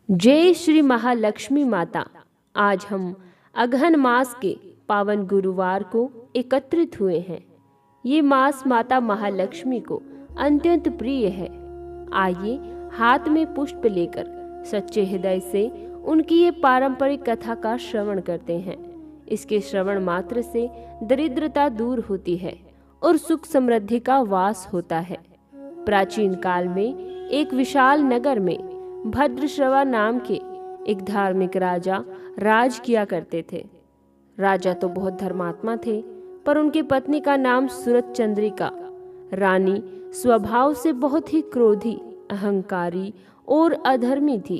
जय श्री महालक्ष्मी माता। आज हम अगहन मास के पावन गुरुवार को एकत्रित हुए हैं। ये मास माता महालक्ष्मी को अत्यंत प्रिय है। आइए हाथ में पुष्प लेकर सच्चे हृदय से उनकी ये पारंपरिक कथा का श्रवण करते हैं। इसके श्रवण मात्र से दरिद्रता दूर होती है और सुख समृद्धि का वास होता है। प्राचीन काल में एक विशाल नगर में भद्रश्रवा नाम के एक धार्मिक राजा राज किया करते थे। राजा तो बहुत धर्मात्मा थे, पर उनकी पत्नी का नाम सूरत चंद्रिका। रानी स्वभाव से बहुत ही क्रोधी, अहंकारी और अधर्मी थी।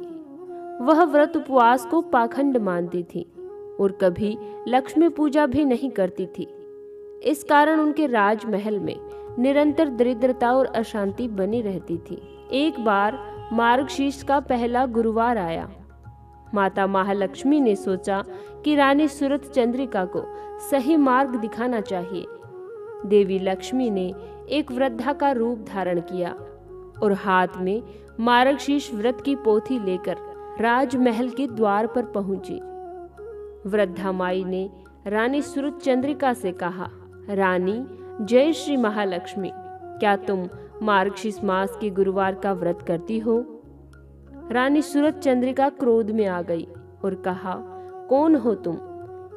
वह व्रत उपवास को पाखंड मानती थी और कभी लक्ष्मी पूजा भी नहीं करती थी। इस कारण उनके राजमहल में निरंतर दरिद्रता और अशांति बनी रहती थी। एक बार मार्गशीर्ष का पहला गुरुवार आया। माता महालक्ष्मी ने सोचा कि रानी सूरत चंद्रिका को सही मार्ग दिखाना चाहिए। देवी लक्ष्मी ने एक वृद्धा का रूप धारण किया और हाथ में मार्गशीर्ष व्रत की पोथी लेकर राजमहल के द्वार पर पहुंची। वृद्धा माई ने रानी सूरत चंद्रिका से कहा, रानी जय श्री महालक्ष्मी, क्या तुम मार्गशीर्ष मास के गुरुवार का व्रत करती हो? रानी सूरत चंद्रिका क्रोध में आ गई और कहा, कौन हो तुम?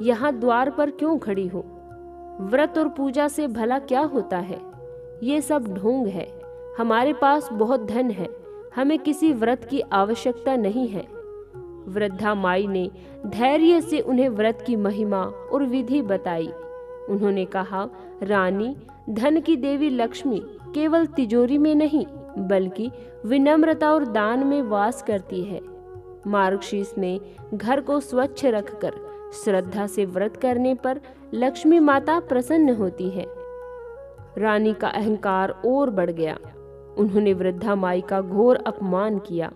यहाँ द्वार पर क्यों खड़ी हो? व्रत और पूजा से भला क्या होता है? ये सब ढोंग है। हमारे पास बहुत धन है, हमें किसी व्रत की आवश्यकता नहीं है। वृद्धा माई ने धैर्य से उन्हें व्रत की महिमा और विधि बताई। उन्होंने कहा, रानी, धन की देवी लक्ष्मी केवल तिजोरी में नहीं बल्कि विनम्रता और दान में वास करती है। मार्गशीर्ष में घर को स्वच्छ रखकर श्रद्धा से व्रत करने पर लक्ष्मी माता प्रसन्न होती है। रानी का अहंकार और बढ़ गया। उन्होंने वृद्धा माई का घोर अपमान किया।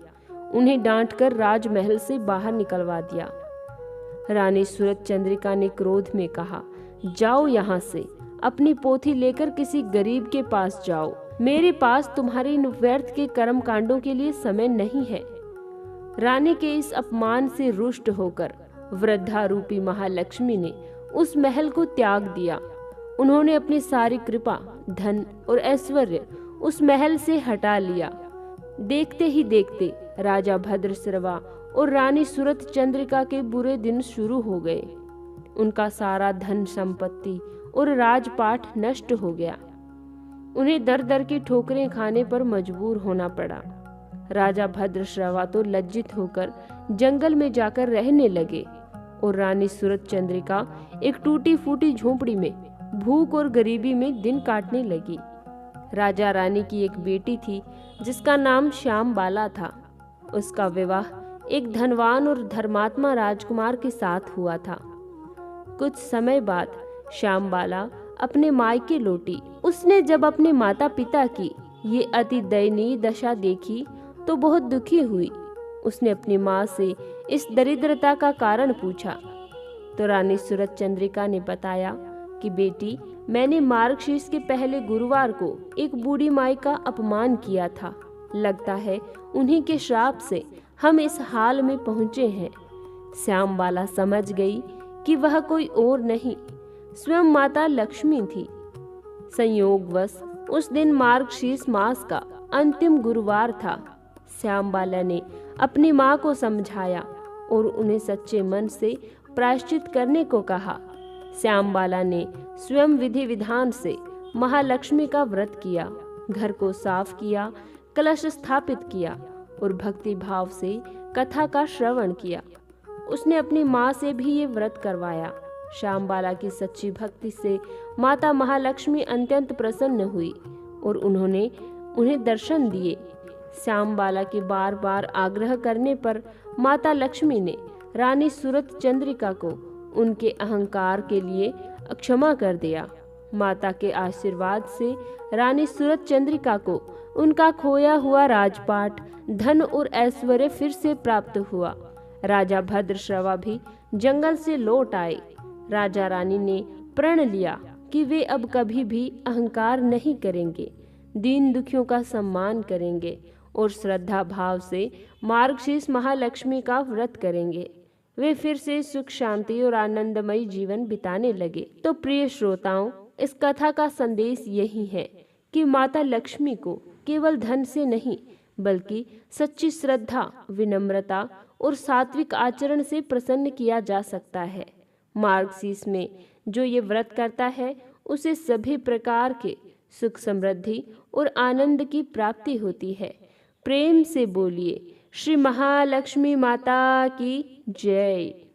उन्हें डांटकर राजमहल से बाहर निकलवा दिया। रानी सूरत चंद्रिका ने क्रोध में कहा, जाओ यहाँ से, अपनी पोथी लेकर किसी गरीब के पास जाओ। मेरे पास तुम्हारे इन व्यर्थ के कर्म कांडों के लिए समय नहीं है। रानी के इस अपमान से रुष्ट होकर वृद्धा रूपी महालक्ष्मी ने उस महल को त्याग दिया। उन्होंने अपनी सारी कृपा, धन और ऐश्वर्य उस महल से हटा लिया। देखते ही देखते राजा भद्रश्रवा और रानी सूरत चंद्रिका के बुरे दिन शुरू हो गए। उनका सारा धन संपत्ति और राजपाट नष्ट हो गया। उन्हें दर दर की ठोकरें खाने पर मजबूर होना पड़ा। राजा भद्रश्रवा तो लज्जित होकर जंगल में जाकर रहने लगे और रानी सूरत चंद्रिका एक टूटी फूटी झोपड़ी में भूख और गरीबी में दिन काटने लगी। राजा रानी की एक बेटी थी जिसका नाम श्यामबाला था। उसका विवाह एक धनवान और धर्मात्मा राजकुमार के साथ हुआ था। कुछ समय बाद श्यामबाला अपने मायके लौटी। उसने जब अपने माता पिता की ये अति दयनीय दशा देखी तो बहुत दुखी हुई। उसने अपनी माँ से इस दरिद्रता का कारण पूछा तो रानी सूरत चंद्रिका ने बताया कि बेटी, मैंने मार्गशीर्ष के पहले गुरुवार को एक बूढ़ी माई का अपमान किया था। लगता है उन्हीं के श्राप से हम इस हाल में पहुँचे हैं। श्यामबाला समझ गई कि वह कोई और नहीं, स्वयं माता लक्ष्मी थी। संयोगवश उस दिन मार्गशीर्ष मास का अंतिम गुरुवार था। श्यामबाला ने अपनी माँ को समझाया और उन्हें सच्चे मन से प्रायश्चित करने को कहा। श्यामबाला ने स्वयं विधि विधान से महालक्ष्मी का व्रत किया, घर को साफ किया, कलश स्थापित किया और भक्ति भाव से कथा का श्रवण किया। उसने अपनी माँ से भी ये व्रत करवाया। श्यामबाला की सच्ची भक्ति से माता महालक्ष्मी अत्यंत प्रसन्न हुई और उन्होंने उन्हें दर्शन दिए। श्यामबाला के बार बार आग्रह करने पर माता लक्ष्मी ने रानी सूरत चंद्रिका को उनके अहंकार के लिए क्षमा कर दिया। माता के आशीर्वाद से रानी सूरत चंद्रिका को उनका खोया हुआ राजपाट, धन और ऐश्वर्य फिर से प्राप्त हुआ। राजा भद्रश्रवा भी जंगल से लौट आए। राजा रानी ने प्रण लिया कि वे अब कभी भी अहंकार नहीं करेंगे, दीन दुखियों का सम्मान करेंगे और श्रद्धा भाव से मार्गशीर्ष महालक्ष्मी का व्रत करेंगे, वे फिर से सुख शांति और आनंदमयी जीवन बिताने लगे। तो प्रिय श्रोताओं, इस कथा का संदेश यही है कि माता लक्ष्मी को केवल धन से नहीं बल्कि सच्ची श्रद्धा, विनम्रता और सात्विक आचरण से प्रसन्न किया जा सकता है। मार्गशीर्ष में जो ये व्रत करता है उसे सभी प्रकार के सुख, समृद्धि और आनंद की प्राप्ति होती है। प्रेम से बोलिए श्री महालक्ष्मी माता की जय।